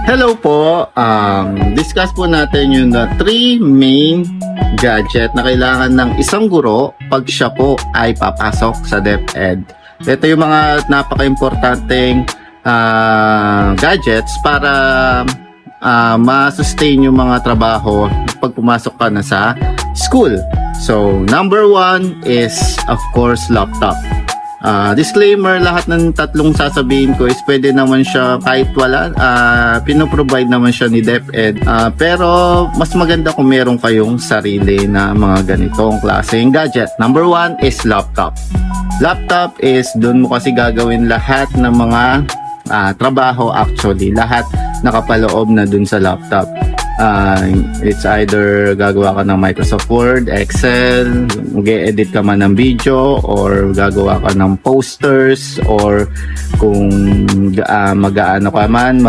Hello po. Discuss po natin yung three main gadget na kailangan ng isang guro pag siya po ay papasok sa DepEd. Ito yung mga napaka-importanteng gadgets para ma-sustain yung mga trabaho pag pumasok ka na sa school. So, number one is, of course, laptop. Disclaimer, lahat ng tatlong sasabihin ko is pwede naman siya kahit wala, pinoprovide naman siya ni DepEd, pero mas maganda kung meron kayong sarili na mga ganitong klaseng gadget. Number one is laptop. Laptop is doon mo kasi gagawin lahat ng mga trabaho, actually lahat nakapaloob na dun sa laptop. It's either gagawa ka ng Microsoft Word, Excel, mag-edit ka man ng video, or gagawa ka ng posters, or kung mag-aano ka man,